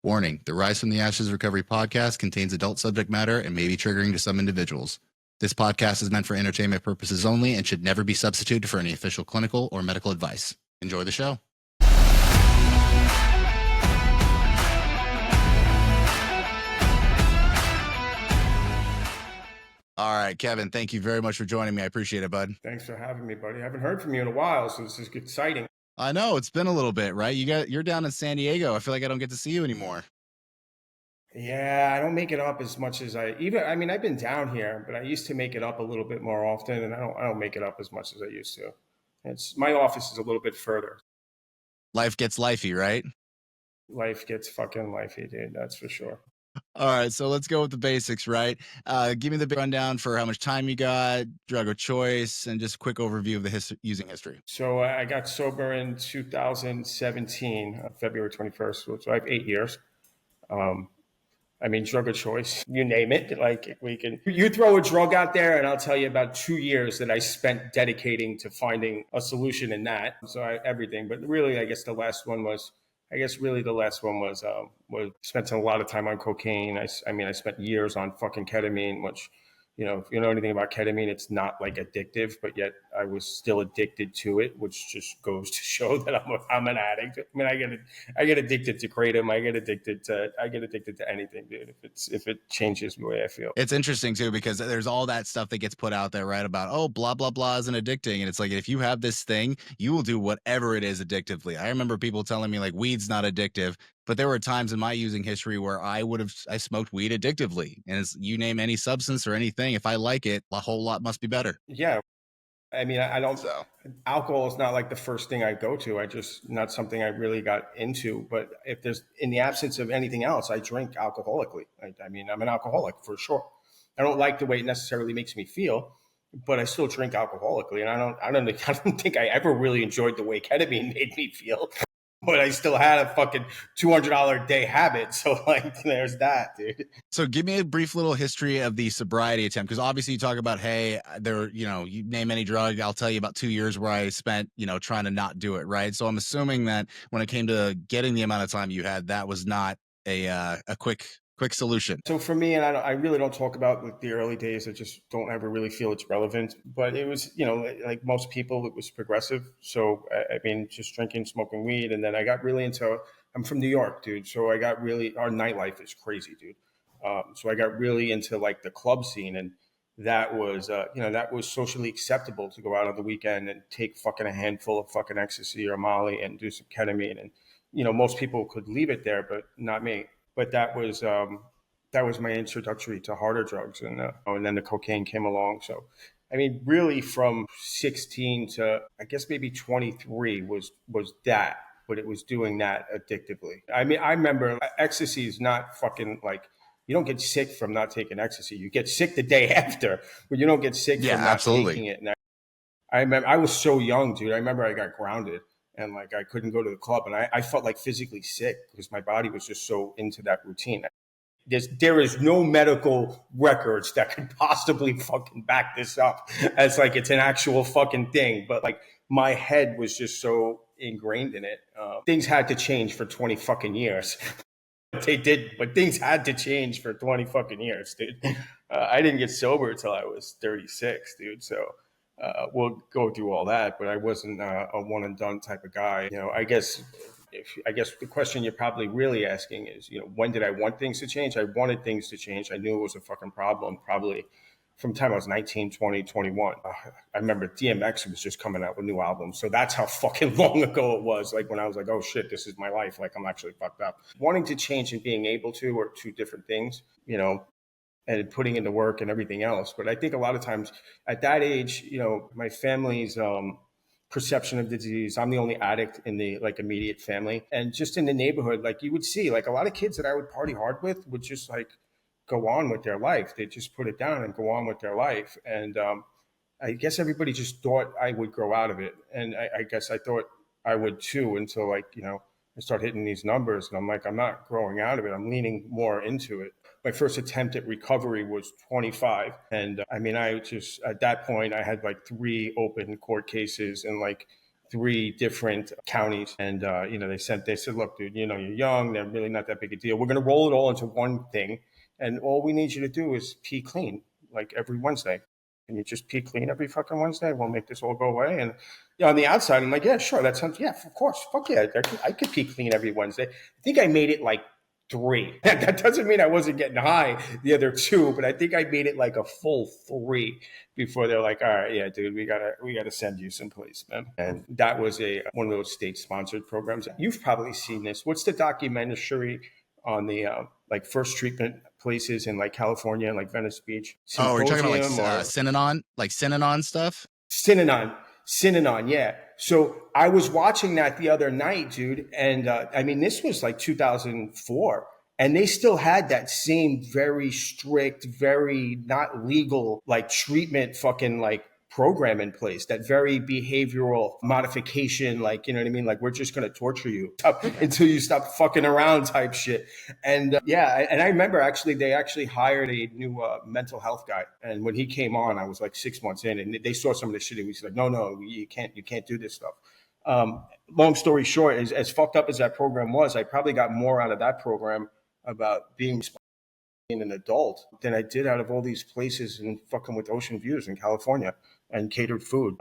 Warning, the Rise from the Ashes Recovery podcast contains adult subject matter and may be triggering to some individuals. This podcast is meant for entertainment purposes only and should never be substituted for any official clinical or medical advice. Enjoy the show. All right, Kevin, thank you very much for joining me. I appreciate it, bud. Thanks for having me, buddy. I haven't heard from you in a while, so this is exciting. I know, it's been a little bit, right? You're down in San Diego. I feel like I don't get to see you anymore. Yeah, I don't make it up as much as I've been down here, but I used to make it up a little bit more often, and I don't make it up as much as I used to. My office is a little bit further. Life gets lifey, right? Life gets fucking lifey, dude. That's for sure. All right, so let's go with the basics, right? Give me the rundown for how much time you got, drug of choice, and just a quick overview of the using history. So I got sober in 2017, February 21st, so I have 8 years. Drug of choice, you name it. Like you throw a drug out there and I'll tell you about 2 years that I spent dedicating to finding a solution in that. So everything, but really, I guess the last one was spent a lot of time on cocaine. I spent years on fucking ketamine, which, if you know anything about ketamine, it's not like addictive, but yet I was still addicted to it, which just goes to show that I'm an addict. I mean, I get addicted to kratom. I get addicted to anything, dude. If it changes the way I feel. It's interesting too, because there's all that stuff that gets put out there, right? About, oh, blah, blah, blah isn't addicting. And it's like, if you have this thing, you will do whatever it is addictively. I remember people telling me like weed's not addictive, but there were times in my using history where I smoked weed addictively. And you name any substance or anything, if I like it, a whole lot must be better. Yeah. I mean, alcohol is not like the first thing I go to. Not something I really got into, but if there's, in the absence of anything else, I drink alcoholically. I'm an alcoholic for sure. I don't like the way it necessarily makes me feel, but I still drink alcoholically. And I don't think I ever really enjoyed the way ketamine made me feel. But I still had a fucking $200 a day habit. So there's that, dude. So give me a brief little history of the sobriety attempt. Because obviously you talk about, hey, you name any drug, I'll tell you about 2 years where I spent, trying to not do it. Right. So I'm assuming that when it came to getting the amount of time you had, that was not a quick solution. So for me, and I really don't talk about the early days. I just don't ever really feel it's relevant. But it was, like most people, it was progressive. So just drinking, smoking weed, and then I got really into. I'm from New York, dude. So our nightlife is crazy, dude. So I got really into like the club scene, and that was, that was socially acceptable to go out on the weekend and take fucking a handful of fucking ecstasy or Molly and do some ketamine, and most people could leave it there, but not me. But that was my introductory to harder drugs, and then the cocaine came along. So, really from 16 to I guess maybe 23 was that, but it was doing that addictively. I remember ecstasy is not fucking like, you don't get sick from not taking ecstasy. You get sick the day after, but you don't get sick from not taking it. And I remember I was so young, dude. I remember I got grounded. And like I couldn't go to the club, and I felt like physically sick because my body was just so into that routine. There is no medical records that could possibly fucking back this up as like it's an actual fucking thing. But like my head was just so ingrained in it. Things had to change for 20 fucking years. They did, but things had to change for 20 fucking years, dude. I didn't get sober until I was 36, dude. So. We'll go through all that, but I wasn't a one and done type of guy. I guess the question you're probably really asking is, when did I want things to change? I wanted things to change. I knew it was a fucking problem probably from the time I was 19, 20, 21. I remember DMX was just coming out with new albums. So that's how fucking long ago it was. Like when I was like, oh shit, this is my life. Like I'm actually fucked up. Wanting to change and being able to are two different things, and putting in the work and everything else. But I think a lot of times at that age, my family's perception of the disease, I'm the only addict in the like immediate family. And just in the neighborhood, like you would see like a lot of kids that I would party hard with would just like go on with their life. They just put it down and go on with their life. And I guess everybody just thought I would grow out of it. And I guess I thought I would too, until like, I start hitting these numbers and I'm like, I'm not growing out of it. I'm leaning more into it. My first attempt at recovery was 25. And I just, at that point, I had like 3 open court cases and like 3 different counties. And, they said, look, dude, you're young. They're really not that big a deal. We're going to roll it all into one thing. And all we need you to do is pee clean, like every Wednesday. And you just pee clean every fucking Wednesday. We'll make this all go away. And on the outside, I'm like, yeah, sure. That sounds, yeah, of course. Fuck yeah. I could pee clean every Wednesday. I think I made it like 3. That doesn't mean I wasn't getting high the other 2, but I think I made it like a full 3 before they're like, all right, yeah, dude, we gotta send you someplace, man. And that was one of those state sponsored programs. You've probably seen this. What's the documentary on the like first treatment places in like California and like Venice Beach? Oh, are you talking about like Symposium or Synanon stuff? Synanon. Synanon, yeah. So I was watching that the other night, dude. And I mean, this was like 2004. And they still had that same very strict, very not legal, like treatment fucking like program in place, that very behavioral modification, like, you know what I mean? Like, we're just going to torture you until you stop fucking around type shit. And yeah, and I remember actually, they actually hired a new mental health guy. And when he came on, I was like 6 months in, and they saw some of the shit. He was like, no, you can't do this stuff. Long story short, as fucked up as that program was, I probably got more out of that program about being an adult than I did out of all these places and fucking with ocean views in California and catered food.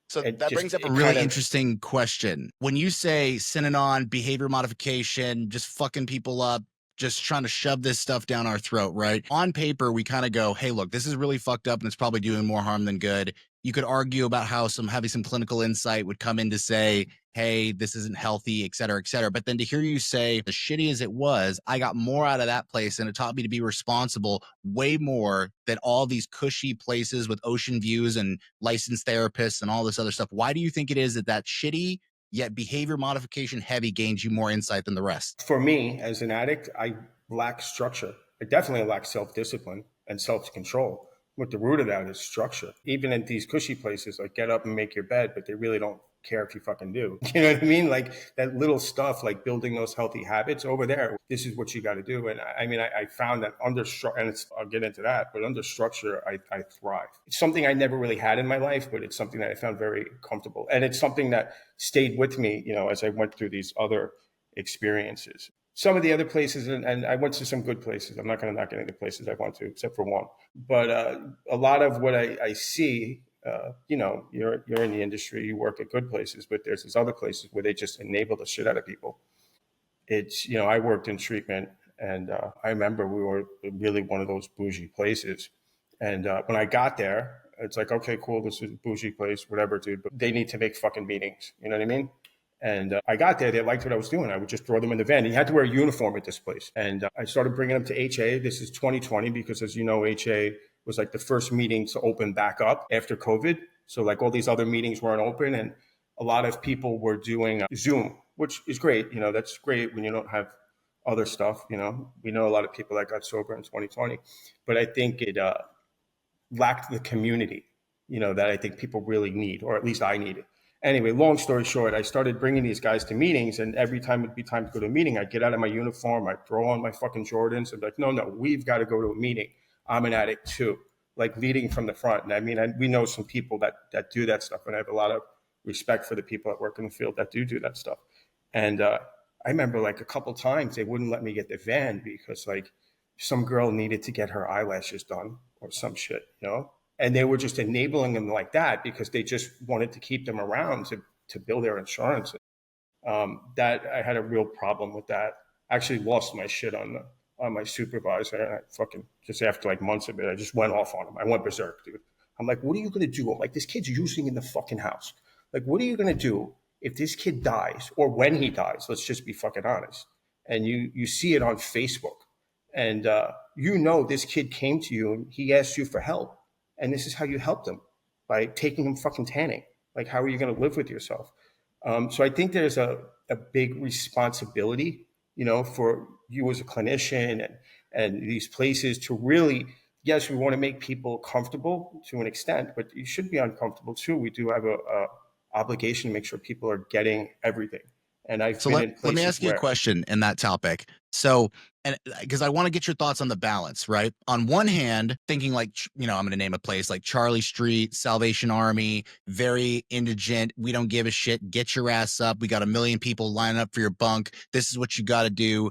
So that brings up a it really kind of, interesting question. When you say Synanon, behavior modification, just fucking people up, just trying to shove this stuff down our throat, right? On paper, we kind of go, hey, look, this is really fucked up and it's probably doing more harm than good. You could argue about how having some clinical insight would come in to say, hey, this isn't healthy, et cetera, et cetera. But then to hear you say, as shitty as it was, I got more out of that place and it taught me to be responsible way more than all these cushy places with ocean views and licensed therapists and all this other stuff. Why do you think it is that shitty yet behavior modification heavy gains you more insight than the rest? for me as an addict, I lack structure. I definitely lack self-discipline and self-control. What the root of that is structure. Even in these cushy places, like get up and make your bed, but they really don't care if you fucking do. You know what I mean? Like that little stuff, like building those healthy habits over there. This is what you got to do. And I mean, I found that under structure, and I'll get into that, but under structure, I thrive. It's something I never really had in my life, but it's something that I found very comfortable. And it's something that stayed with me, as I went through these other experiences. Some of the other places, and I went to some good places. I'm not going to knock any of the places I went to, except for one. But a lot of what I see, you're in the industry, you work at good places, but there's these other places where they just enable the shit out of people. It's, I worked in treatment, and I remember we were really one of those bougie places. And when I got there, it's like, okay, cool, this is a bougie place, whatever, dude. But they need to make fucking meetings. You know what I mean? And I got there, they liked what I was doing. I would just throw them in the van. You had to wear a uniform at this place. And I started bringing them to HA. This is 2020 because, as you know, HA was like the first meeting to open back up after COVID. So like all these other meetings weren't open, and a lot of people were doing Zoom, which is great. That's great when you don't have other stuff. We know a lot of people that got sober in 2020, but I think it lacked the community, that I think people really need, or at least I needed. Anyway, long story short, I started bringing these guys to meetings, and every time it'd be time to go to a meeting, I'd get out of my uniform, I'd throw on my fucking Jordans, and be like, no, we've got to go to a meeting. I'm an addict too, like leading from the front. And I mean, we know some people that do that stuff, and I have a lot of respect for the people that work in the field that do that stuff. And I remember like a couple times they wouldn't let me get the van because like some girl needed to get her eyelashes done or some shit, and they were just enabling them like that because they just wanted to keep them around to build their insurance. That I had a real problem with that. I actually lost my shit on my supervisor, and I fucking just after like months of it, I just went off on him. I went berserk, dude. I'm like, what are you gonna do? I'm like, this kid's using in the fucking house. Like, what are you gonna do if this kid dies or when he dies? Let's just be fucking honest. And you see it on Facebook, and this kid came to you and he asked you for help. And this is how you helped them, by taking him fucking tanning. Like, how are you going to live with yourself? So I think there's a big responsibility, for you as a clinician and these places to really, yes, we want to make people comfortable to an extent, but you should be uncomfortable too. We do have a obligation to make sure people are getting everything. And I've So been let in let me places ask you a where, question in that topic. So, and because I want to get your thoughts on the balance, right? On one hand, thinking like, I'm going to name a place like Charlie Street, Salvation Army, very indigent. We don't give a shit. Get your ass up. We got a million people lining up for your bunk. This is what you got to do.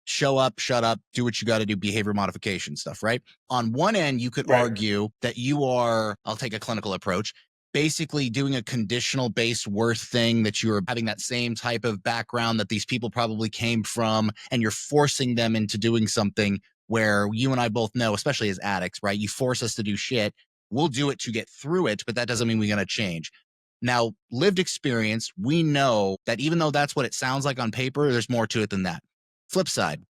Show up, shut up, do what you got to do, behavior modification stuff, right? On one end, you could right, argue that you are, I'll take a clinical approach, basically doing a conditional based worth thing, that you're having that same type of background that these people probably came from, and you're forcing them into doing something where you and I both know, especially as addicts, right? You force us to do shit. We'll do it to get through it, but that doesn't mean we're going to change. Now, lived experience, we know that even though that's what it sounds like on paper, there's more to it than that. Flip side,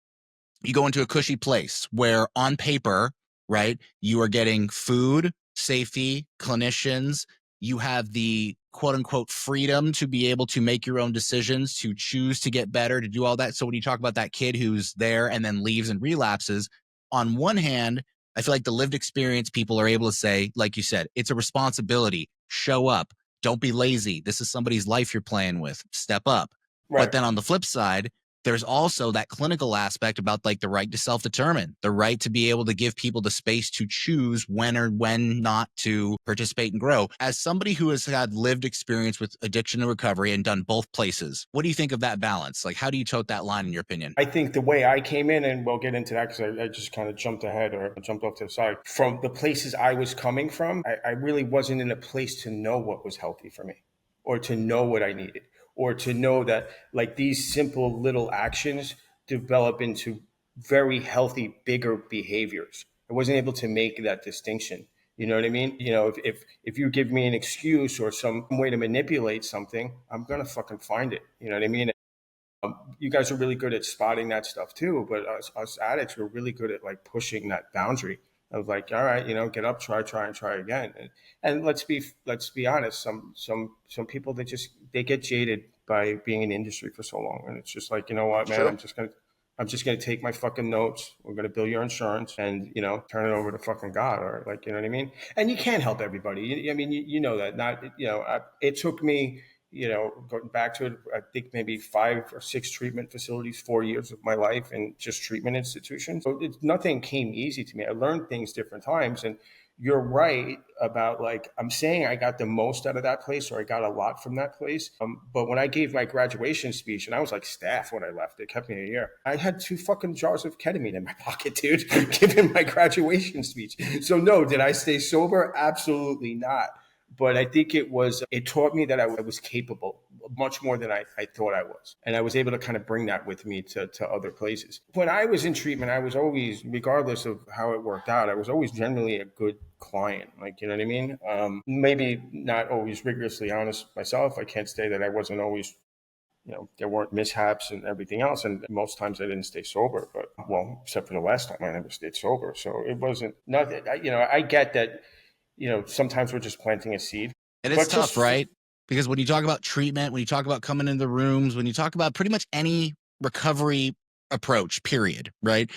you go into a cushy place where on paper, right, you are getting food, safety, clinicians, you have the quote unquote freedom to be able to make your own decisions, to choose to get better, to do all that. So when you talk about that kid who's there and then leaves and relapses, on one hand, I feel like the lived experience people are able to say, like you said, it's a responsibility. Show up. Don't be lazy. This is somebody's life you're playing with. Step up. But right. then on the flip side, there's also that clinical aspect about like the right to self-determine, the right to be able to give people the space to choose when or when not to participate and grow. As somebody who has had lived experience with addiction and recovery and done both places, what do you think of that balance? Like, how do you tote that line in your opinion? I think the way I came in, and we'll get into that because I just kind of jumped ahead or jumped off to the side. From the places I was coming from, I really wasn't in a place to know what was healthy for me or to know what I needed or to know that like these simple little actions develop into very healthy, bigger behaviors. I wasn't able to make that distinction. You know what I mean? If you give me an excuse or some way to manipulate something, I'm gonna fucking find it. You know what I mean? You guys are really good at spotting that stuff too, but us addicts, we're really good at like pushing that boundary of like, all right, get up, try and try again. And let's be honest, some people they get jaded by being in the industry for so long, and it's just like, you know what, man, True. I'm just gonna take my fucking notes. We're gonna bill your insurance, and turn it over to fucking God, or like, you know what I mean. And you can't help everybody. I mean, you know that. Not it took me, going back to it, I think maybe 5 or 6 treatment facilities, 4 years of my life in just treatment institutions. So nothing came easy to me. I learned things different times, and you're right about like I'm saying I got the most out of that place, or I got a lot from that place. But when I gave my graduation speech, and I was like staff when I left, it kept me a year. I had 2 fucking jars of ketamine in my pocket, dude, giving my graduation speech. So no, did I stay sober? Absolutely not. But I think it taught me that I was capable much more than I thought I was. And I was able to kind of bring that with me to other places. When I was in treatment, I was always, regardless of how it worked out, I was always generally a good client. Like, you know what I mean? Maybe not always rigorously honest myself. I can't say that I wasn't always, there weren't mishaps and everything else. And most times I didn't stay sober, but well, except for the last time I never stayed sober. So it wasn't nothing. I get that, sometimes we're just planting a seed, And it's but tough, just right? Because when you talk about treatment, when you talk about coming into the rooms, when you talk about pretty much any recovery approach, period, right?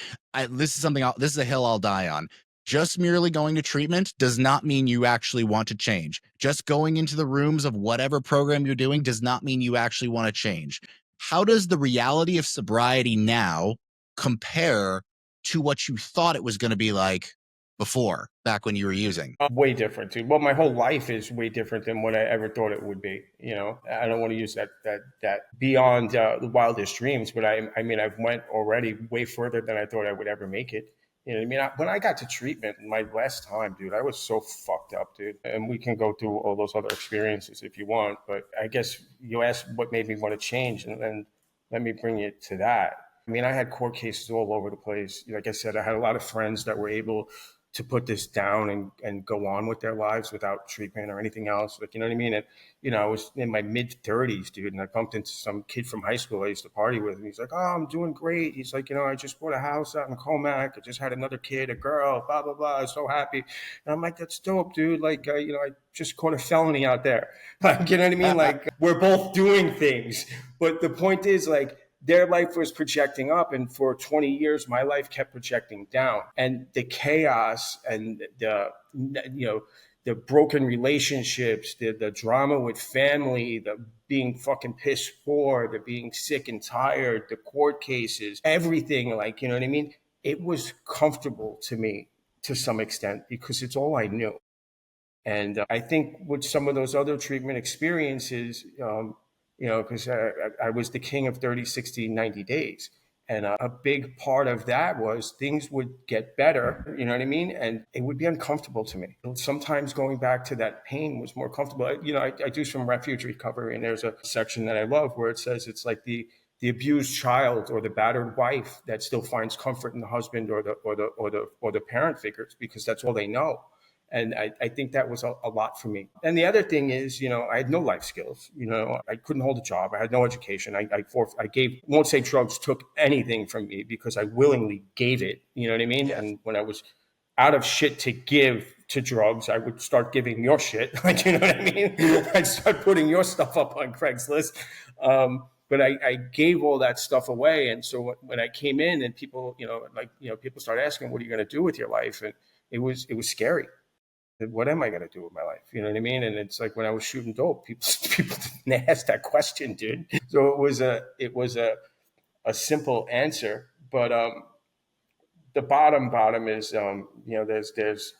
This is a hill I'll die on. Just merely going to treatment does not mean you actually want to change. Just going into the rooms of whatever program you're doing does not mean you actually want to change. How does the reality of sobriety now compare to what you thought it was going to be like before, back when you were using? way different too. Well, my whole life is way different than what I ever thought it would be. I don't want to use that beyond the wildest dreams, but I mean, I've went already way further than I thought I would ever make it. You know what I mean? When I got to treatment my last time, dude, I was so fucked up, dude. And we can go through all those other experiences if you want, but I guess you asked what made me want to change, and then let me bring you to that. I mean, I had court cases all over the place. Like I said, I had a lot of friends that were able to put this down and go on with their lives without treatment or anything else. Like, you know what I mean? And, I was in my mid 30s, dude, and I bumped into some kid from high school I used to party with. And he's like, oh, I'm doing great. He's like, I just bought a house out in Comac. I just had another kid, a girl, blah, blah, blah. I'm so happy. And I'm like, that's dope, dude. Like, I just caught a felony out there. Like, you know what I mean? Like, we're both doing things. But the point is, like, their life was projecting up, and for 20 years my life kept projecting down, and the chaos and the the broken relationships, the drama with family, the being fucking pissed poor, the being sick and tired, the court cases, everything, like, you know what I mean? It was comfortable to me to some extent because it's all I knew. And I think with some of those other treatment experiences, because I was the king of 30, 60, 90 days. And a big part of that was things would get better, you know what I mean? And it would be uncomfortable to me. Sometimes going back to that pain was more comfortable. I do some refuge recovery, and there's a section that I love where it says it's like the abused child or the battered wife that still finds comfort in the husband or the parent figures because that's all they know. And I think that was a lot for me. And the other thing is, I had no life skills. I couldn't hold a job. I had no education. I gave, won't say drugs took anything from me because I willingly gave it. You know what I mean? Yes. And when I was out of shit to give to drugs, I would start giving your shit. Like, you know what I mean? I'd start putting your stuff up on Craigslist. But I gave all that stuff away. And so when I came in and people, people start asking, what are you going to do with your life? And it was scary. What am I going to do with my life? You know what I mean? And it's like when I was shooting dope, people didn't ask that question, dude. So it was a simple answer, but the bottom is there's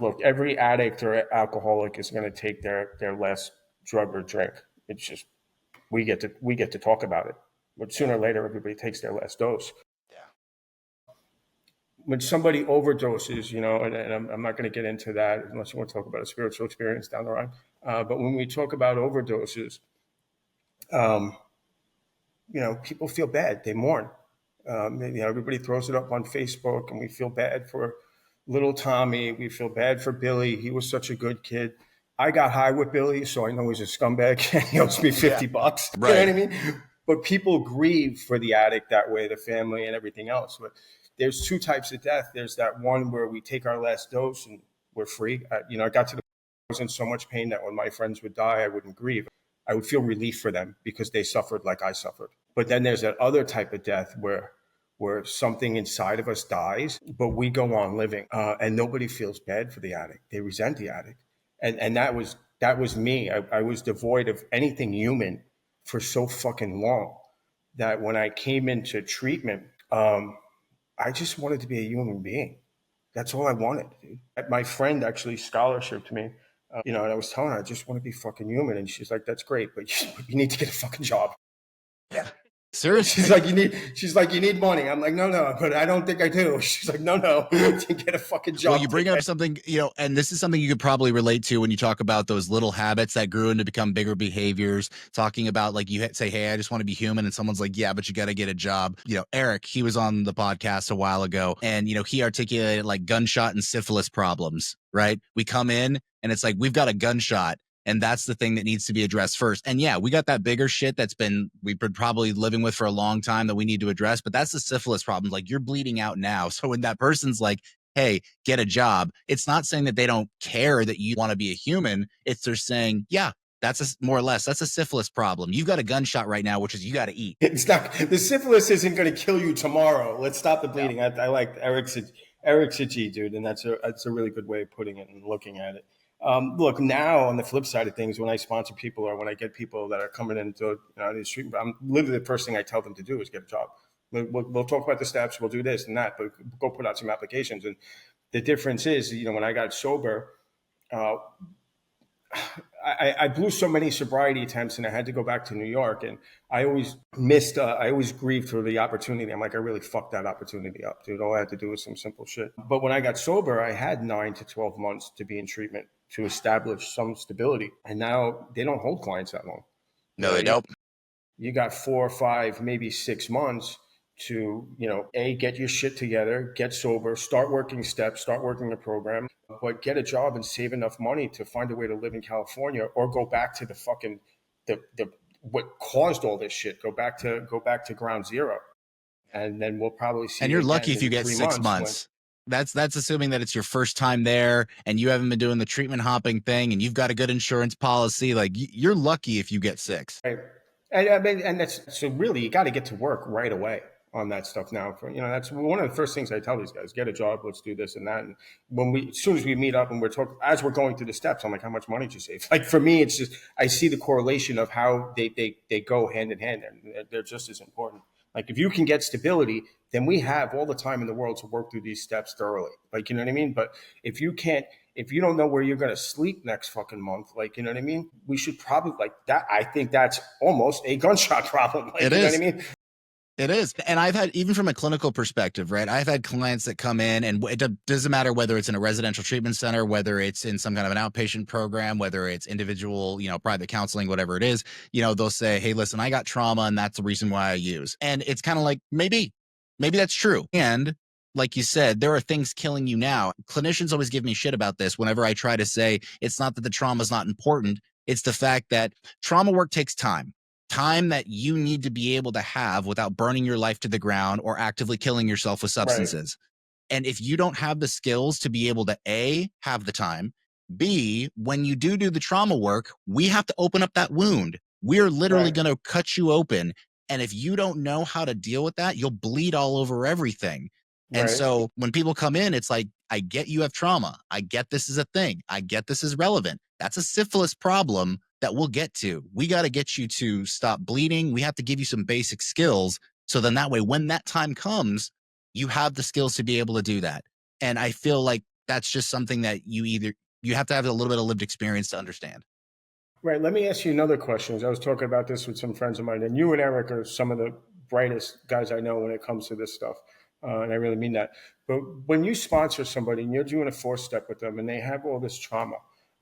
look, every addict or alcoholic is going to take their last drug or drink. It's just we get to talk about it, but sooner or later everybody takes their last dose. Yeah. When somebody overdoses, and I'm not going to get into that unless you want to talk about a spiritual experience down the line. But when we talk about overdoses, um, people feel bad. They mourn. Everybody throws it up on Facebook, and we feel bad for little Tommy. We feel bad for Billy. He was such a good kid. I got high with Billy, so I know he's a scumbag. He owes me $50. Right. You know what I mean? But people grieve for the addict that way, the family and everything else. But there's two types of death. There's that one where we take our last dose and we're free. I got to the I was in so much pain that when my friends would die, I wouldn't grieve. I would feel relief for them because they suffered like I suffered. But then there's that other type of death where something inside of us dies, but we go on living, and nobody feels bad for the addict. They resent the addict, and that was me. I was devoid of anything human for so fucking long that when I came into treatment, I just wanted to be a human being. That's all I wanted, dude. My friend actually scholarshiped me, and I was telling her I just want to be fucking human, and she's like, "That's great, but you need to get a fucking job." Yeah. Seriously. She's like, you need money. I'm like, no, but I don't think I do. She's like, no, to get a fucking job. Well, you bring up something, and this is something you could probably relate to when you talk about those little habits that grew into become bigger behaviors, talking about like you say, hey, I just want to be human. And someone's like, yeah, but you got to get a job. Eric, he was on the podcast a while ago and, he articulated like gunshot and syphilis problems, right? We come in and it's like, we've got a gunshot. And that's the thing that needs to be addressed first. And yeah, we got that bigger shit we've been probably living with for a long time that we need to address. But that's the syphilis problem. Like you're bleeding out now. So when that person's like, hey, get a job, it's not saying that they don't care that you want to be a human. It's they're saying, yeah, that's more or less, that's a syphilis problem. You've got a gunshot right now, which is you got to eat. It's not, the syphilis isn't going to kill you tomorrow. Let's stop the bleeding. No. I like Eric's a G, dude. And that's a really good way of putting it and looking at it. Look, now on the flip side of things, when I sponsor people or when I get people that are coming into these treatment, I'm literally the first thing I tell them to do is get a job. We'll talk about the steps, we'll do this and that, but go put out some applications. And the difference is, when I got sober, I blew so many sobriety attempts and I had to go back to New York, and I always I always grieved for the opportunity. I'm like, I really fucked that opportunity up, dude. All I had to do was some simple shit. But when I got sober, I had 9 to 12 months to be in treatment to establish some stability. And now they don't hold clients that long. No, they don't. You got 4 or 5, maybe 6 months to, get your shit together, get sober, start working steps, start working the program, but get a job and save enough money to find a way to live in California or go back to the fucking, the what caused all this shit. Go back to ground zero. And then we'll probably see. And you're lucky if you get 6 months. That's assuming that it's your first time there and you haven't been doing the treatment hopping thing and you've got a good insurance policy. Like you're lucky if you get 6. Right. And I mean, and that's so really you got to get to work right away. on that stuff now. For that's one of the first things I tell these guys: get a job, let's do this and that. And as soon as we meet up and we're talking, as we're going through the steps, I'm like, how much money did you save? Like for me, it's just I see the correlation of how they go hand in hand, and they're just as important. Like if you can get stability, then we have all the time in the world to work through these steps thoroughly. Like, you know what I mean? But if you can't, if you don't know where you're going to sleep next fucking month, like, you know what I mean? We should probably like that. I think that's almost a gunshot problem. Like, It you know what I is. mean? It is. And I've had, even from a clinical perspective, right? I've had clients that come in, and it doesn't matter whether it's in a residential treatment center, whether it's in some kind of an outpatient program, whether it's individual, private counseling, whatever it is, they'll say, hey, listen, I got trauma and that's the reason why I use. And it's kind of like, maybe that's true. And like you said, there are things killing you now. Clinicians always give me shit about this whenever I try to say it's not that the trauma is not important. It's the fact that trauma work takes time that you need to be able to have without burning your life to the ground or actively killing yourself with Right. substances. And if you don't have the skills to be able to A, have the time, B, when you do the trauma work, we have to open up that wound. We're literally Right. going to cut you open. And if you don't know how to deal with that, you'll bleed all over everything. And Right. so when people come in, it's like, I get you have trauma. I get this is a thing. I get this is relevant. That's a syphilis problem that we'll get to. We got to get you to stop bleeding. We have to give you some basic skills. So then that way, when that time comes, you have the skills to be able to do that. And I feel like that's just something that you have to have a little bit of lived experience to understand. Right. Let me ask you another question. I was talking about this with some friends of mine, and you and Eric are some of the brightest guys I know when it comes to this stuff. And I really mean that. But when you sponsor somebody and you're doing a 4-step with them and they have all this trauma,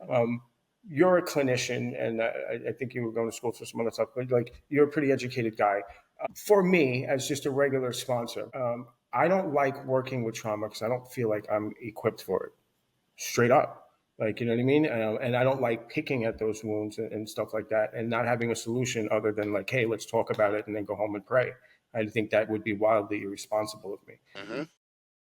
um, you're a clinician, and I think you were going to school for some other stuff, but like you're a pretty educated guy. For me, as just a regular sponsor, I don't like working with trauma because I don't feel like I'm equipped for it, straight up. Like, you know what I mean? And I don't like picking at those wounds and stuff like that and not having a solution other than like, hey, let's talk about it and then go home and pray. I think that would be wildly irresponsible of me. Mm-hmm.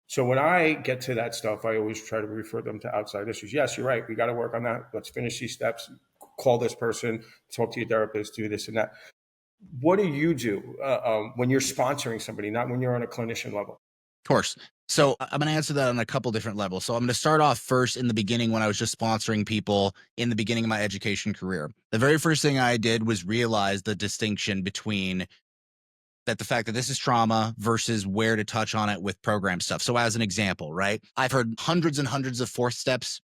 So when I get to that stuff, I always try to refer them to outside issues. Yes, you're right. We got to work on that. Let's finish these steps. Call this person, talk to your therapist, do this and that. What do you do when you're sponsoring somebody, not when you're on a clinician level? Of course. So I'm going to answer that on a couple different levels. So I'm going to start off first in the beginning when I was just sponsoring people in the beginning of my education career. The very first thing I did was realize the distinction between that the fact that this is trauma versus where to touch on it with program stuff. So as an example, right? I've heard hundreds and hundreds of 4th steps.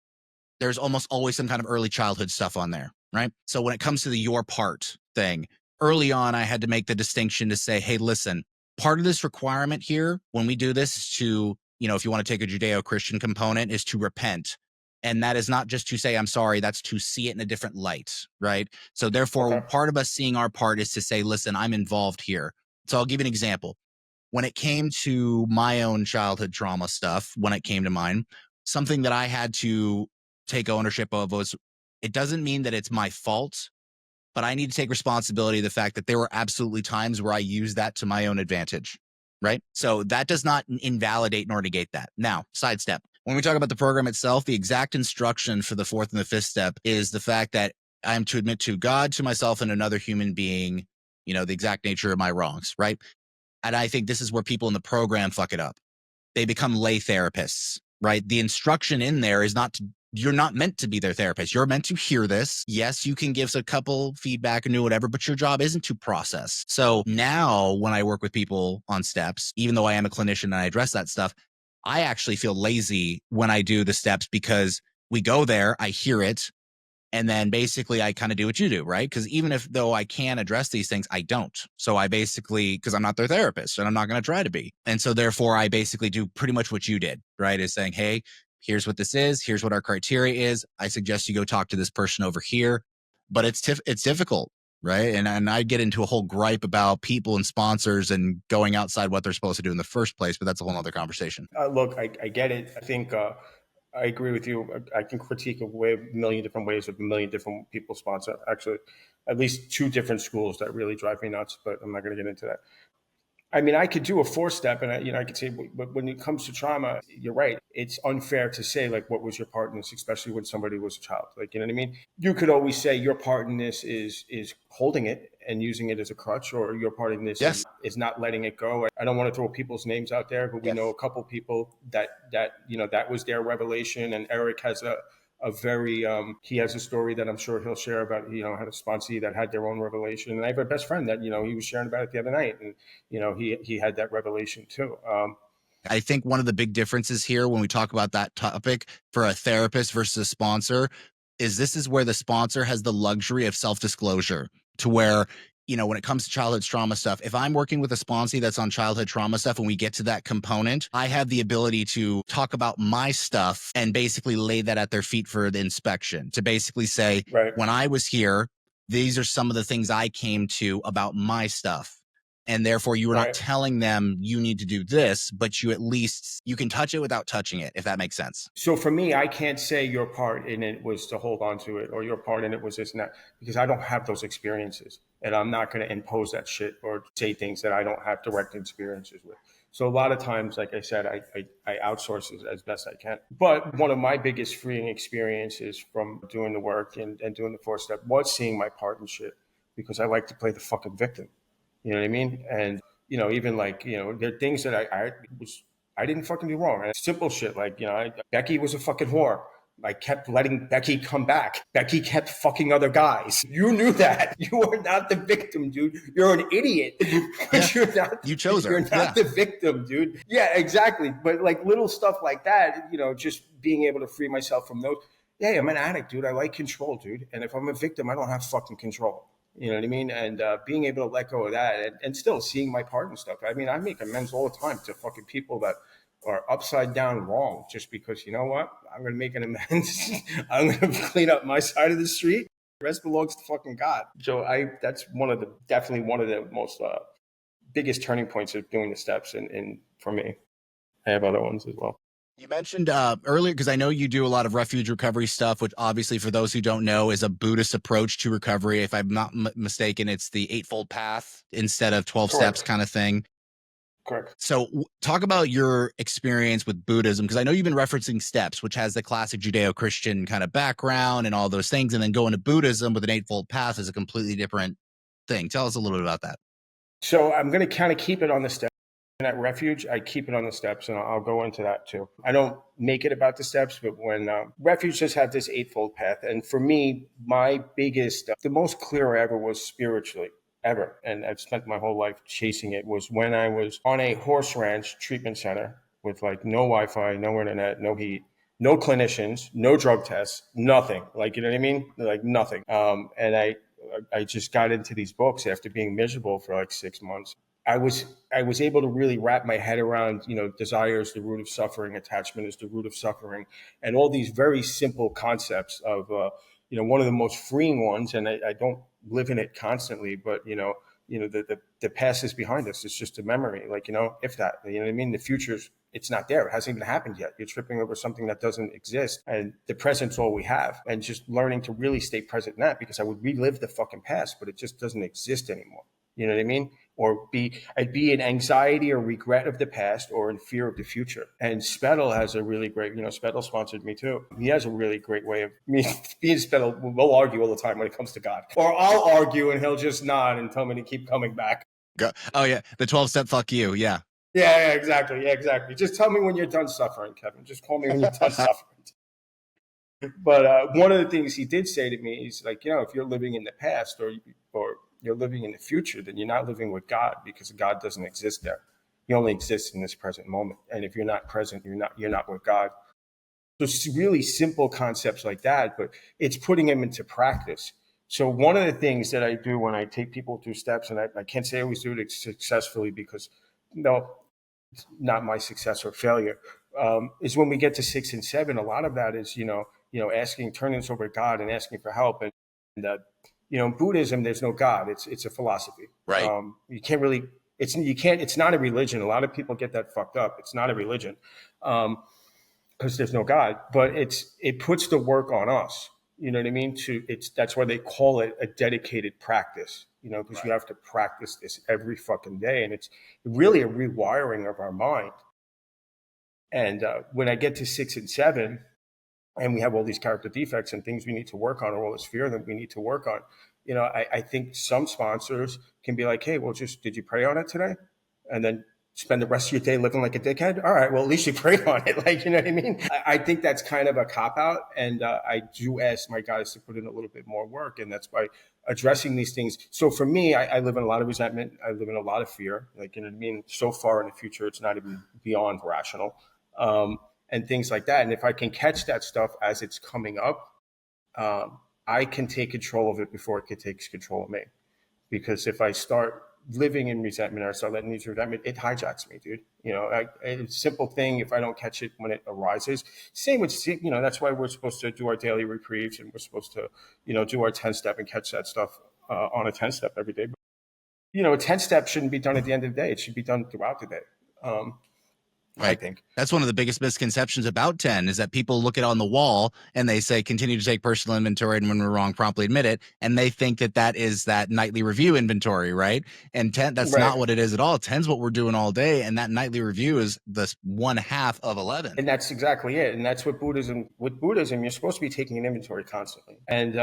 There's almost always some kind of early childhood stuff on there, right? So when it comes to the your part thing, early on, I had to make the distinction to say, hey, listen, part of this requirement here, when we do this, is to, if you want to take a Judeo-Christian component, is to repent. And that is not just to say, I'm sorry, that's to see it in a different light, right? So therefore, Okay. part of us seeing our part is to say, listen, I'm involved here. So I'll give you an example. When it came to my own childhood trauma stuff, when it came to mine, something that I had to take ownership of was, it doesn't mean that it's my fault, but I need to take responsibility of the fact that there were absolutely times where I used that to my own advantage, right? So that does not invalidate nor negate that. Now, sidestep. When we talk about the program itself, the exact instruction for the 4th and the 5th step is the fact that I am to admit to God, to myself, and another human being, the exact nature of my wrongs, right? And I think this is where people in the program fuck it up. They become lay therapists, right? The instruction in there is not to, you're not meant to be their therapist. You're meant to hear this. Yes, you can give a couple feedback and do whatever, but your job isn't to process. So now when I work with people on steps, even though I am a clinician and I address that stuff, I actually feel lazy when I do the steps because we go there, I hear it, and then basically I kind of do what you do, right? Because even if though I can address these things, I don't. So I basically, because I'm not their therapist and I'm not going to try to be. And so therefore I basically do pretty much what you did, right? Is saying, hey, here's what this is. Here's what our criteria is. I suggest you go talk to this person over here. But it's difficult, right? And I get into a whole gripe about people and sponsors and going outside what they're supposed to do in the first place, but that's a whole other conversation. Look, I get it. I think I agree with you. I can critique a million different ways of a million different people sponsor. Actually, at least 2 different schools that really drive me nuts, but I'm not going to get into that. I mean, I could do a 4 step, and I could say, but when it comes to trauma, you're right. It's unfair to say like, what was your part in this, especially when somebody was a child. Like, you know what I mean? You could always say your part in this is holding it and using it as a crutch, or your part in this Yes. is not letting it go. I don't want to throw people's names out there, but we know Yes. a couple people that that was their revelation. And Eric has a very he has a story that I'm sure he'll share about had a sponsee that had their own revelation, and I have a best friend that he was sharing about it the other night, and he had that revelation too. I think one of the big differences here when we talk about that topic for a therapist versus a sponsor is this is where the sponsor has the luxury of self-disclosure to where, when it comes to childhood trauma stuff, if I'm working with a sponsee that's on childhood trauma stuff and we get to that component, I have the ability to talk about my stuff and basically lay that at their feet for the inspection to basically say, Right. when I was here, these are some of the things I came to about my stuff, and therefore you are not Right. telling them you need to do this, but you at least you can touch it without touching it, if that makes sense. So for me, I can't say your part in it was to hold on to it, or your part in it was this and that, because I don't have those experiences, and I'm not going to impose that shit or say things that I don't have direct experiences with. So a lot of times, like I said, I outsource it as best I can. But one of my biggest freeing experiences from doing the work and doing the 4 step was seeing my part in shit, because I like to play the fucking victim. You know what I mean? And even like there are things that I didn't fucking do wrong. And simple shit like Becky was a fucking whore. I kept letting Becky come back. Becky kept fucking other guys. You knew that. You are not the victim, dude. You're an idiot. Yeah. But You chose her. you're Yeah. not the victim, dude. Yeah, exactly. But like little stuff like that, just being able to free myself from those. Yeah, I'm an addict, dude. I like control, dude. And if I'm a victim, I don't have fucking control. You know what I mean? And being able to let go of that and still seeing my part and stuff. I mean, I make amends all the time to fucking people that are upside down wrong just because, you know what? I'm going to make an amends. I'm going to clean up my side of the street. The rest belongs to fucking God. So that's definitely one of the most biggest turning points of doing the steps. And for me, I have other ones as well. You mentioned earlier, because I know you do a lot of refuge recovery stuff, which obviously, for those who don't know, is a Buddhist approach to recovery. If I'm not mistaken, it's the Eightfold Path instead of 12 steps Correct. kind of thing. Correct. So, talk about your experience with Buddhism, because I know you've been referencing steps, which has the classic Judeo Christian kind of background and all those things. And then going to Buddhism with an Eightfold Path is a completely different thing. Tell us a little bit about that. So I'm going to kind of keep it on the steps. And at Refuge, I keep it on the steps, and I'll go into that too. I don't make it about the steps, but when Refuge just have this eightfold path, and for me, my biggest, the most clear ever was spiritually ever, and I've spent my whole life chasing it. Was when I was on a horse ranch treatment center with like no Wi-Fi, no internet, no heat, no clinicians, no drug tests, nothing. Like you know what I mean? Like nothing. And I just got into these books after being miserable for like 6 months. I was able to really wrap my head around, desire is the root of suffering, attachment is the root of suffering, and all these very simple concepts of, one of the most freeing ones. And I don't live in it constantly, but the past is behind us. It's just a memory, like if that, you know what I mean. The future's it's not there. It hasn't even happened yet. You're tripping over something that doesn't exist, and the present's all we have. And just learning to really stay present in that, because I would relive the fucking past, but it just doesn't exist anymore. You know what I mean? I'd be in anxiety or regret of the past or in fear of the future. And Spettel has a really great, Spettel sponsored me too. He has a really great way of me being Spettel. We'll argue all the time when it comes to God, or I'll argue and he'll just nod and tell me to keep coming back. Go. Oh, yeah. The 12-step fuck you. Yeah. Yeah, exactly. Yeah, exactly. Just tell me when you're done suffering, Kevin. Just call me when you're done suffering. But one of the things he did say to me is like, if you're living in the past or you're living in the future, then you're not living with God, because God doesn't exist there. He only exists in this present moment. And if you're not present, you're not with God. So it's really simple concepts like that, but it's putting them into practice. So one of the things that I do when I take people through steps, and I can't say I always do it successfully, because no, it's not my success or failure, is when we get to 6 and 7. A lot of that is asking, turning this over to God and asking for help. And in Buddhism, there's no God. It's a philosophy. Right. You can't really. It's not a religion. A lot of people get that fucked up. It's not a religion. Because there's no God, but it puts the work on us. You know what I mean? That's why they call it a dedicated practice. because you Right. have to practice this every fucking day. And it's really a rewiring of our mind. And when I get to 6 and 7, and we have all these character defects and things we need to work on, or all this fear that we need to work on, I think some sponsors can be like, hey, well, just did you pray on it today? And then spend the rest of your day living like a dickhead. All right, well, at least you prayed on it. Like, you know what I mean? I think that's kind of a cop out. And I do ask my guys to put in a little bit more work. And that's by addressing these things. So for me, I live in a lot of resentment. I live in a lot of fear. Like, you know what I mean? So far in the future, it's not even beyond rational. And things like that. And if I can catch that stuff as it's coming up, I can take control of it before it takes control of me. Because if I start living in resentment or I start letting these resentment, it hijacks me, dude. It's a simple thing. If I don't catch it when it arises, same with, that's why we're supposed to do our daily reprieves and we're supposed to, do our 10 step and catch that stuff on a 10 step every day. But, a 10 step shouldn't be done at the end of the day. It should be done throughout the day. I Right. think. That's one of the biggest misconceptions about 10 is that people look at it on the wall and they say, continue to take personal inventory. And when we're wrong, promptly admit it. And they think that that is that nightly review inventory. Right. And 10, that's Right. not what it is at all. 10's what we're doing all day. And that nightly review is the one half of 11. And that's exactly it. And that's what with Buddhism, you're supposed to be taking an inventory constantly. And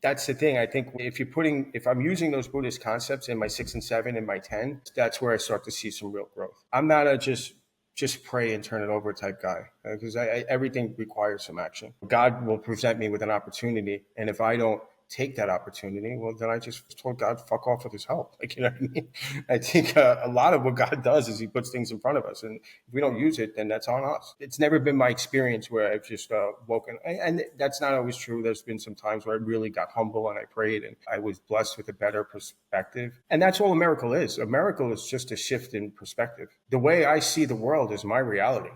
that's the thing. I think if I'm using those Buddhist concepts in my 6 and 7 and my 10, that's where I start to see some real growth. I'm not a just pray and turn it over type guy because everything requires some action. God will present me with an opportunity. And if I don't take that opportunity, well, then I just told God, fuck off with his help. Like, you know what I mean? I think a lot of what God does is he puts things in front of us. And if we don't use it, then that's on us. It's never been my experience where I've just woken. And that's not always true. There's been some times where I really got humble and I prayed and I was blessed with a better perspective. And that's all a miracle is. A miracle is just a shift in perspective. The way I see the world is my reality.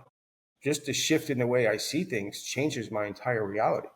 Just a shift in the way I see things changes my entire reality.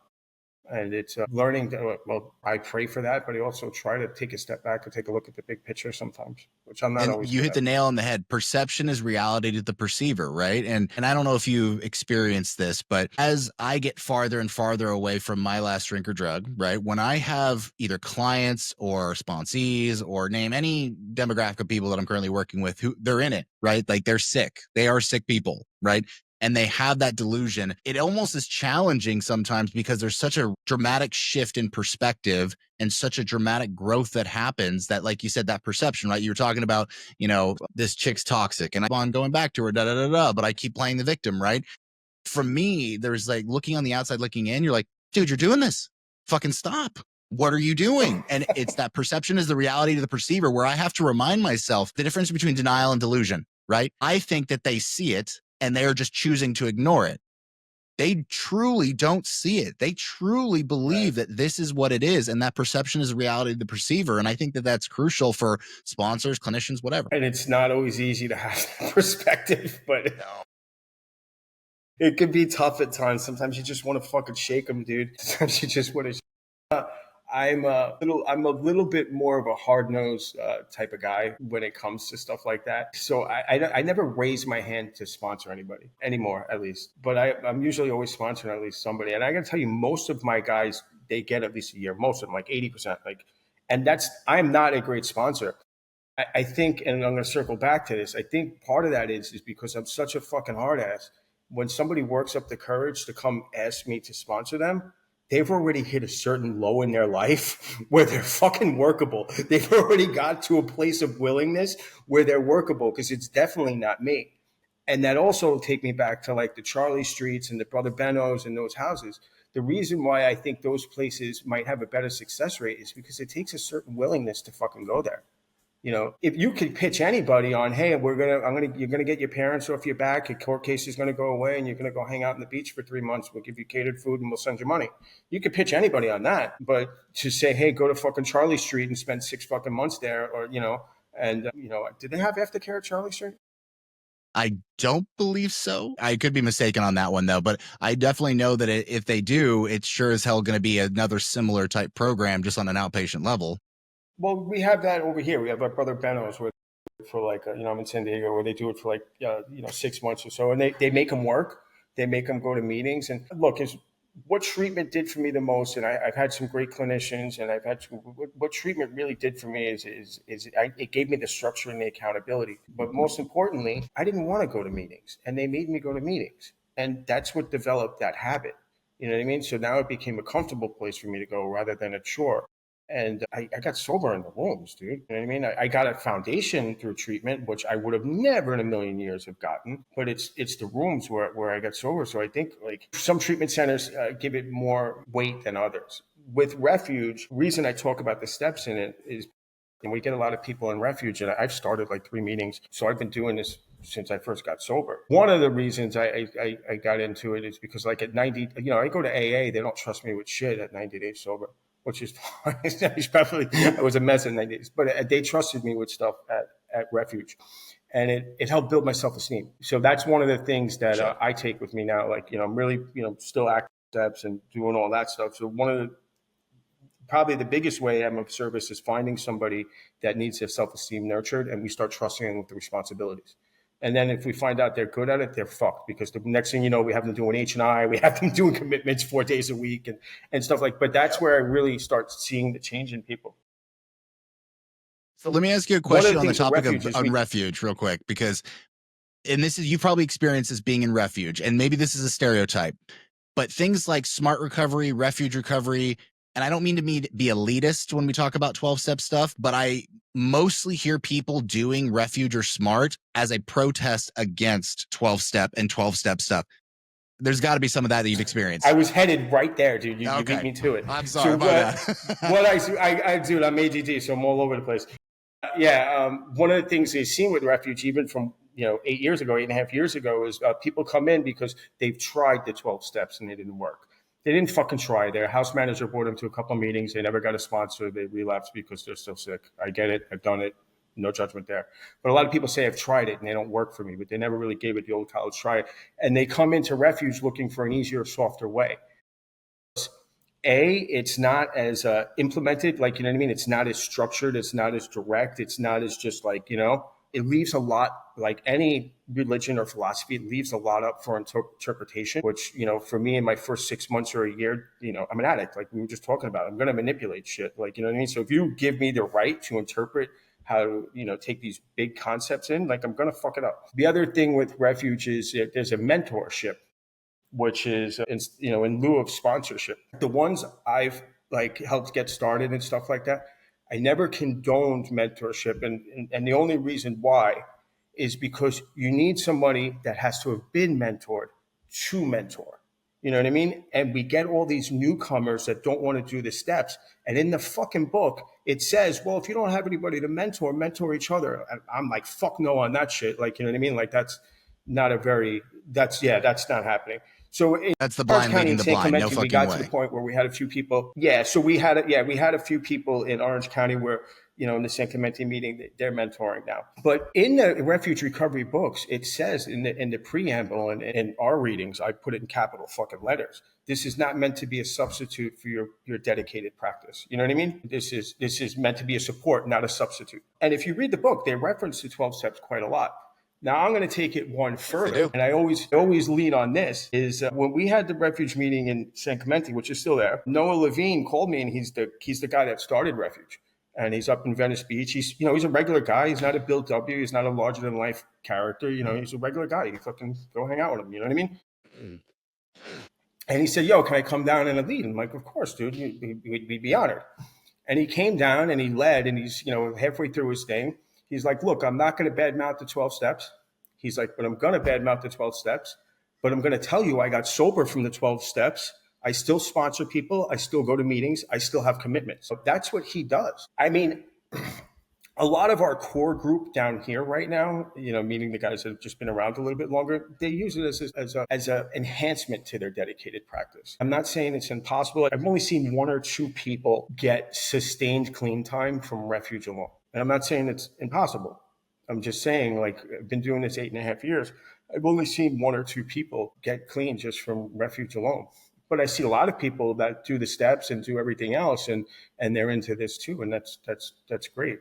And it's learning to, well, I pray for that, but I also try to take a step back and take a look at the big picture sometimes, which I'm not And always you good hit at. the nail on the head. Perception is reality to the perceiver, right? And I don't know if you experienced this, but as I get farther and farther away from my last drink or drug, right? When I have either clients or sponsees or name any demographic of people that I'm currently working with who they're in it, right? Like they're sick. They are sick people, right? And they have that delusion. It almost is challenging sometimes because there's such a dramatic shift in perspective and such a dramatic growth that happens that, like you said, that perception, right? You were talking about, this chick's toxic and I'm on going back to her, da da da da, but I keep playing the victim, right? For me, there's like looking on the outside, looking in, you're like, dude, you're doing this. Fucking stop. What are you doing? And it's that perception is the reality to the perceiver where I have to remind myself the difference between denial and delusion, right? I think that they see it and they're just choosing to ignore it. They truly don't see it. They truly Right. believe that this is what it is. And that perception is the reality of the perceiver. And I think that that's crucial for sponsors, clinicians, whatever. And it's not always easy to have that perspective, but No. it can be tough at times. Sometimes you just want to fucking shake them, dude. Sometimes you just want to. I'm a little bit more of a hard nosed type of guy when it comes to stuff like that. So I never raise my hand to sponsor anybody anymore, at least. But I'm usually always sponsoring at least somebody. And I got to tell you, most of my guys they get at least a year. Most of them, like 80%. Like, and I'm not a great sponsor. I think, and I'm going to circle back to this. I think part of that is because I'm such a fucking hard ass. When somebody works up the courage to come ask me to sponsor them, they've already hit a certain low in their life where they're fucking workable. They've already got to a place of willingness where they're workable because it's definitely not me. And that also will take me back to like the Charlie Streets and the Brother Benos and those houses. The reason why I think those places might have a better success rate is because it takes a certain willingness to fucking go there. If you could pitch anybody on, hey, you're gonna get your parents off your back, your court case is gonna go away, and you're gonna go hang out on the beach for 3 months. We'll give you catered food and we'll send you money. You could pitch anybody on that, but to say, hey, go to fucking Charlie Street and spend 6 fucking months there, or and did they have aftercare at Charlie Street? I don't believe so. I could be mistaken on that one though, but I definitely know that if they do, it's sure as hell going to be another similar type program just on an outpatient level. Well, we have that over here. We have our Brother Benos where for like I'm in San Diego where they do it for like 6 months or so, and they make them work. They make them go to meetings. And look, what treatment did for me the most, and I've had some great clinicians, and I've had what treatment really did for me is it gave me the structure and the accountability. But most importantly, I didn't want to go to meetings, and they made me go to meetings, and that's what developed that habit. You know what I mean? So now it became a comfortable place for me to go rather than a chore. And I got sober in the rooms, dude. You know what I mean? I got a foundation through treatment, which I would have never in a million years have gotten. But it's the rooms where I got sober. So I think like some treatment centers give it more weight than others. With Refuge, reason I talk about the steps in it is, and we get a lot of people in Refuge, and I've started like 3 meetings. So I've been doing this since I first got sober. One of the reasons I got into it is because like at 90, I go to AA, they don't trust me with shit at 90 days sober, which is fine. I was a mess in 90 days, but they trusted me with stuff at Refuge. And it helped build my self-esteem. So that's one of the things that I take with me now. Like, I'm really, still active steps and doing all that stuff. So one of the, probably the biggest way I'm of service is finding somebody that needs their self-esteem nurtured, and we start trusting them with the responsibilities. And then if we find out they're good at it, they're fucked, because the next thing you know, we have them doing H&I, we have them doing commitments 4 days a week and stuff like. But that's where I really start seeing the change in people. So let me ask you a One of question the on the things with topic Refuge of is on we refuge, real quick, because and this is you probably experienced this being in refuge, and maybe this is a stereotype, but things like smart recovery, refuge recovery, and I don't mean to be elitist when we talk about 12-step stuff, but I mostly hear people doing refuge or smart as a protest against 12-step and 12-step stuff. There's got to be some of that you've I experienced. was headed right there, dude. You beat Okay. me to it. I'm sorry, So my what? bad. What I do? I'm ADD, so I'm all over the place. Yeah, one of the things they've seen with Refuge, even from 8 years ago, 8.5 years ago, is people come in because they've tried the 12 steps and they didn't work. They didn't fucking try. Their house manager brought them to a couple of meetings. They never got a sponsor. They relapsed because they're still sick. I get it. I've done it. No judgment there. But a lot of people say I've tried it and they don't work for me, but they never really gave it the old college try. And they come into Refuge looking for an easier, softer way. It's not as implemented, like, you know what I mean? It's not as structured, it's not as direct, it's not as just like, it leaves a lot, like any religion or philosophy, it leaves a lot up for interpretation, which, for me in my first 6 months or a year, I'm an addict, like we were just talking about. I'm going to manipulate shit, like, you know what I mean? So if you give me the right to interpret how to, take these big concepts in, like, I'm going to fuck it up. The other thing with Refuge is there's a mentorship, which is in lieu of sponsorship. The ones I've like helped get started and stuff like that, I never condoned mentorship, and the only reason why is because you need somebody that has to have been mentored to mentor. You know what I mean? And we get all these newcomers that don't want to do the steps. And in the fucking book, it says, well, if you don't have anybody to mentor each other. And I'm like, fuck no on that shit. Like, you know what I mean? Like, that's not a very, that's not happening. So in That's the Orange blind County leading and the San blind. No Clemente, we fucking got to the way. point where we had a few people. Yeah, so we had a few people in Orange County where, in the San Clemente meeting, they're mentoring now. But in the Refuge Recovery books, it says in the preamble and in our readings, I put it in capital fucking letters. This is not meant to be a substitute for your dedicated practice. You know what I mean? This is meant to be a support, not a substitute. And if you read the book, they reference the 12 steps quite a lot. Now I'm going to take it one Yes, they further, do. and I always lean on this. Is when we had the Refuge meeting in San Clemente, which is still there. Noah Levine called me, and he's the guy that started Refuge, and he's up in Venice Beach. He's a regular guy. He's not a Bill W. He's not a larger than life character. He's a regular guy. You fucking go hang out with him. You know what I mean? And he said, "Yo, can I come down and lead?" I'm like, "Of course, dude. We'd be honored." And he came down and he led, and he's halfway through his thing. He's like, "Look, I'm not going to badmouth the 12 steps." He's like, "But I'm going to badmouth the 12 steps. But I'm going to tell you, I got sober from the 12 steps. I still sponsor people. I still go to meetings. I still have commitments." So that's what he does. I mean, a lot of our core group down here right now, meaning the guys that have just been around a little bit longer, they use it as a enhancement to their dedicated practice. I'm not saying it's impossible. I've only seen one or two people get sustained clean time from Refuge alone. And I'm not saying it's impossible. I'm just saying, like, I've been doing this 8.5 years. I've only seen one or two people get clean just from Refuge alone. But I see a lot of people that do the steps and do everything else, and they're into this too, and that's great.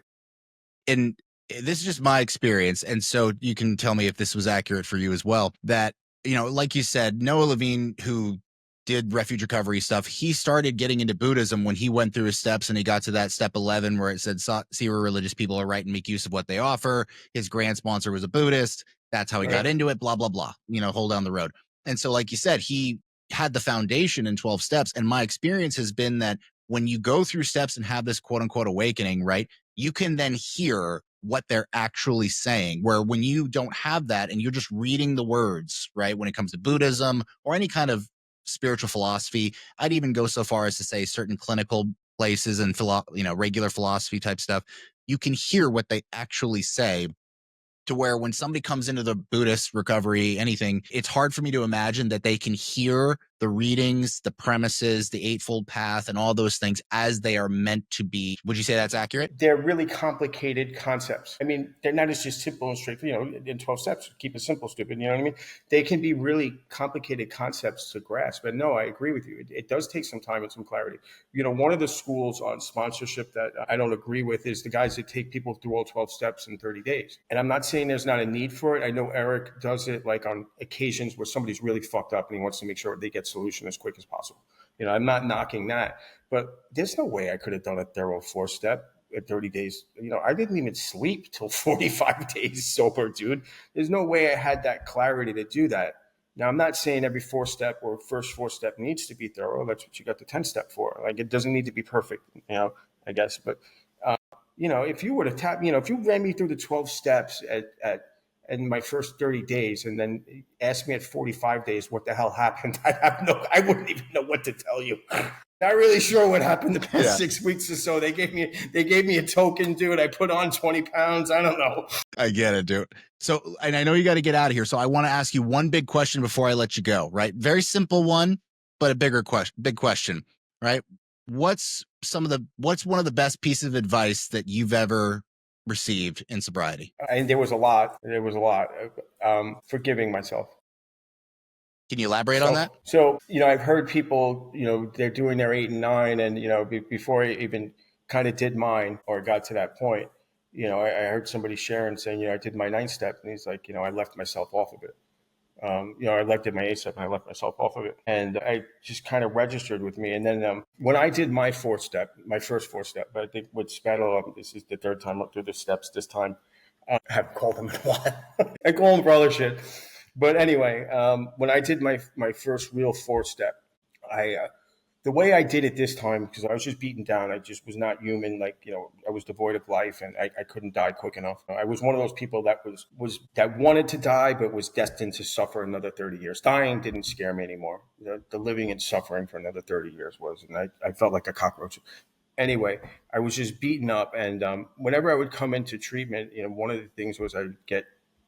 And this is just my experience, and so you can tell me if this was accurate for you as well, that like you said, Noah Levine, who did Refuge Recovery stuff, he started getting into Buddhism when he went through his steps and he got to that step 11 where it said, see where religious people are right and make use of what they offer. His grand sponsor was a Buddhist. That's how he got Right. into it, blah, blah, blah, hold down the road. And so, like you said, he had the foundation in 12 steps. And my experience has been that when you go through steps and have this quote unquote awakening, right, you can then hear what they're actually saying. Where when you don't have that and you're just reading the words, right, when it comes to Buddhism or any kind of spiritual philosophy, I'd even go so far as to say certain clinical places and regular philosophy type stuff, you can hear what they actually say, to where when somebody comes into the Buddhist recovery, anything, it's hard for me to imagine that they can hear the readings, the premises, the Eightfold Path, and all those things as they are meant to be. Would you say that's accurate? They're really complicated concepts. I mean, they're not as just simple and straight, in 12 steps, keep it simple, stupid. You know what I mean? They can be really complicated concepts to grasp. And no, I agree with you. It does take some time and some clarity. One of the schools on sponsorship that I don't agree with is the guys that take people through all 12 steps in 30 days. And I'm not saying there's not a need for it. I know Eric does it like on occasions where somebody's really fucked up and he wants to make sure they get solution as quick as possible. I'm not knocking that, but there's no way I could have done a thorough 4-step at 30 days. I didn't even sleep till 45 days sober, dude. There's no way I had that clarity to do that. Now, I'm not saying every 4-step or first 4-step needs to be thorough. That's what you got the 10-step for. Like, it doesn't need to be perfect, I guess. But, if you were to if you ran me through the 12 steps in my first 30 days and then asked me at 45 days what the hell happened, I wouldn't even know what to tell you. Not really sure what happened the past 6 weeks or so. They gave me a token, dude. I put on 20 pounds. I don't know. I get it, dude. So, and I know you got to get out of here. So I want to ask you one big question before I let you go, right? Very simple one, but a big question, right? What's one of the best pieces of advice that you've ever received in sobriety? And there was a lot. Forgiving myself. Can you elaborate on that? So, I've heard people, they're doing their 8 and 9. And, before I even kind of did mine or got to that point, I heard somebody sharing saying, I did my 9th step. And he's like, I left myself off of it. I did my 8th step and I left myself off of it. And I just kind of registered with me. And then when I did my 4th step, my first 4th step, but I think with Spadel, this is the 3rd time up through the steps this time. I haven't called him in a while. I call him brother shit. But anyway, when I did my first real 4-step, the way I did it this time, because I was just beaten down, I just was not human. Like, I was devoid of life and I couldn't die quick enough. I was one of those people that that wanted to die, but was destined to suffer another 30 years. Dying didn't scare me anymore. The living and suffering for another 30 years was, and I felt like a cockroach. Anyway, I was just beaten up. And whenever I would come into treatment, one of the things was I'd get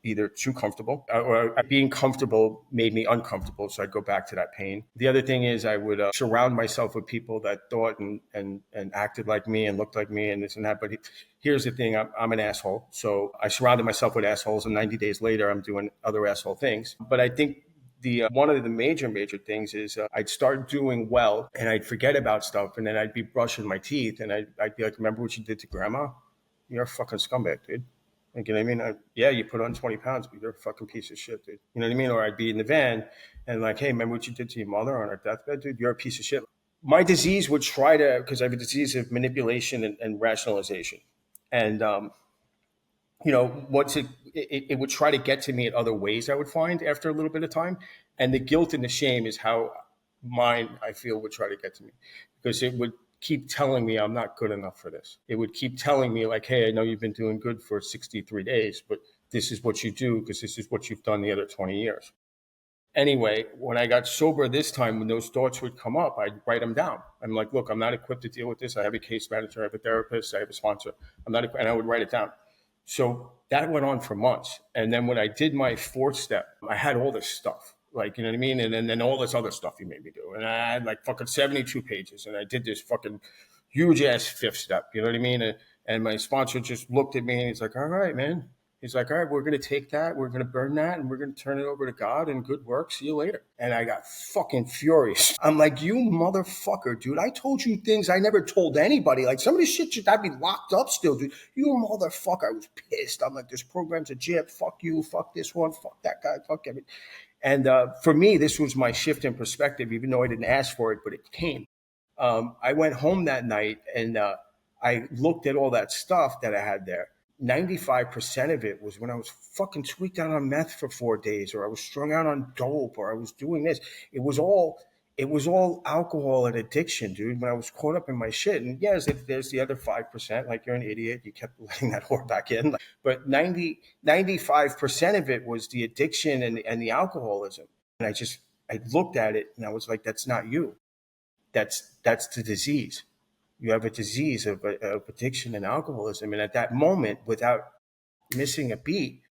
either too comfortable or being comfortable made me uncomfortable. So I'd go back to that pain. The other thing is I would surround myself with people that thought and acted like me and looked like me and this and that. But here's the thing, I'm an asshole. So I surrounded myself with assholes and 90 days later, I'm doing other asshole things. But I think one of the major things is I'd start doing well and I'd forget about stuff. And then I'd be brushing my teeth and I'd be like, remember what you did to grandma? You're a fucking scumbag, dude. Like, you know what I mean? Yeah, you put on 20 pounds, but you're a fucking piece of shit, dude. You know what I mean? Or I'd be in the van and like, hey, remember what you did to your mother on her deathbed, dude? You're a piece of shit. My disease would try to, because I have a disease of manipulation and rationalization. And, once it would try to get to me in other ways, I would find after a little bit of time. And the guilt and the shame is how mine, I feel, would try to get to me, because it would keep telling me I'm not good enough for this. It would keep telling me like, hey, I know you've been doing good for 63 days, but this is what you do because this is what you've done the other 20 years. Anyway, when I got sober this time, when those thoughts would come up, I'd write them down. I'm like, look, I'm not equipped to deal with this. I have a case manager, I have a therapist, I have a sponsor. And I would write it down. So that went on for months. And then when I did my 4th step, I had all this stuff. Like, you know what I mean? And then all this other stuff you made me do. And I had like fucking 72 pages. And I did this fucking huge ass 5th step. You know what I mean? And my sponsor just looked at me and he's like, all right, man. He's like, all right, we're going to take that, we're going to burn that, and we're going to turn it over to God and good work. See you later. And I got fucking furious. I'm like, you motherfucker, dude. I told you things I never told anybody. Like, some of this shit should have me locked up still, dude. You motherfucker. I was pissed. I'm like, this program's a jip. Fuck you. Fuck this one. Fuck that guy. Fuck everything. And for me, this was my shift in perspective, even though I didn't ask for it, but it came. I went home that night and I looked at all that stuff that I had there. 95% of it was when I was fucking tweaked out on meth for 4 days, or I was strung out on dope, or I was doing this. It was all alcohol and addiction, dude, when I was caught up in my shit. And yes, there's the other 5%, like, you're an idiot, you kept letting that whore back in. But 95% of it was the addiction and the alcoholism. And I looked at it and I was like, that's not you. That's the disease. You have a disease of addiction and alcoholism. And at that moment, without missing a beat,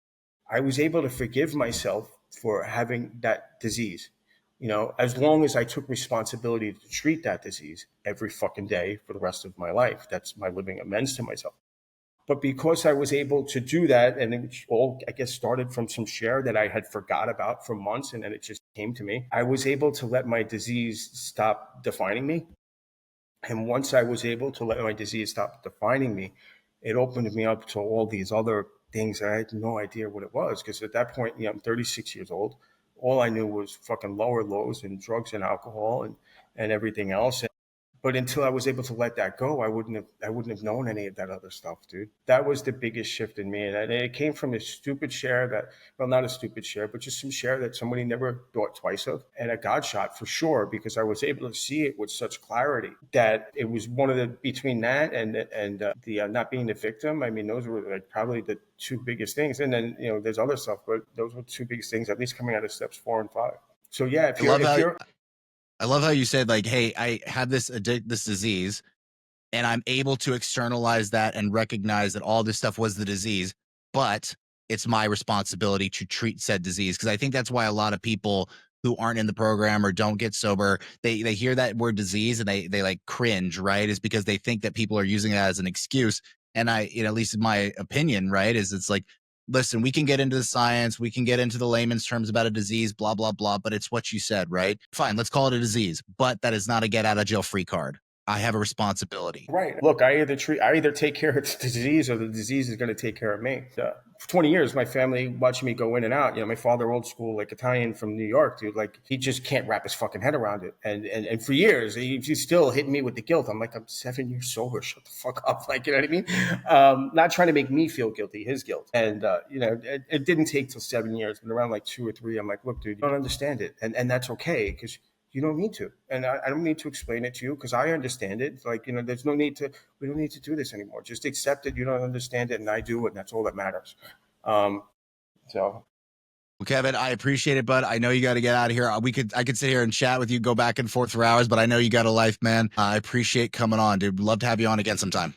I was able to forgive myself for having that disease. As long as I took responsibility to treat that disease every fucking day for the rest of my life. That's my living amends to myself. But because I was able to do that, and it all, I guess, started from some share that I had forgot about for months, and then it just came to me, I was able to let my disease stop defining me. And once I was able to let my disease stop defining me, it opened me up to all these other things that I had no idea what it was. Because at that point, I'm 36 years old. All I knew was fucking lower lows and drugs and alcohol and everything else. But until I was able to let that go, I wouldn't have known any of that other stuff, dude. That was the biggest shift in me. And it came from a stupid share that, well, not a stupid share, but just some share that somebody never thought twice of. And a God shot for sure, because I was able to see it with such clarity that it was one of the, between that and the not being the victim. I mean, those were like probably the two biggest things. And then, there's other stuff, but those were the two biggest things, at least coming out of steps 4 and 5. So yeah, I love how I love how you said, like, hey, I have this disease, and I'm able to externalize that and recognize that all this stuff was the disease, but it's my responsibility to treat said disease. Because I think that's why a lot of people who aren't in the program or don't get sober, they hear that word disease and they like cringe, right? Is because they think that people are using it as an excuse. And at least in my opinion, right, is it's like, listen, we can get into the science, we can get into the layman's terms about a disease, blah, blah, blah, but it's what you said, right? Fine, let's call it a disease, but that is not a get out of jail free card. I have a responsibility. Right. Look, I either take care of the disease, or the disease is going to take care of me. For 20 years, my family watching me go in and out. My father, old school, like Italian from New York, dude. Like, he just can't wrap his fucking head around it. And for years, he's still hitting me with the guilt. I'm like, I'm 7 years sober. Shut the fuck up. Like, you know what I mean? Not trying to make me feel guilty, his guilt. And it didn't take till 7 years, but around like 2 or 3, I'm like, look, dude, you don't understand it, and that's okay, because you don't need to. And I don't need to explain it to you, because I understand it. It's like, there's no need to, we don't need to do this anymore. Just accept it. You don't understand it, and I do, and that's all that matters. So. Well, Kevin, I appreciate it, bud. I know you got to get out of here. I could sit here and chat with you, go back and forth for hours, but I know you got a life, man. I appreciate coming on, dude. Love to have you on again sometime.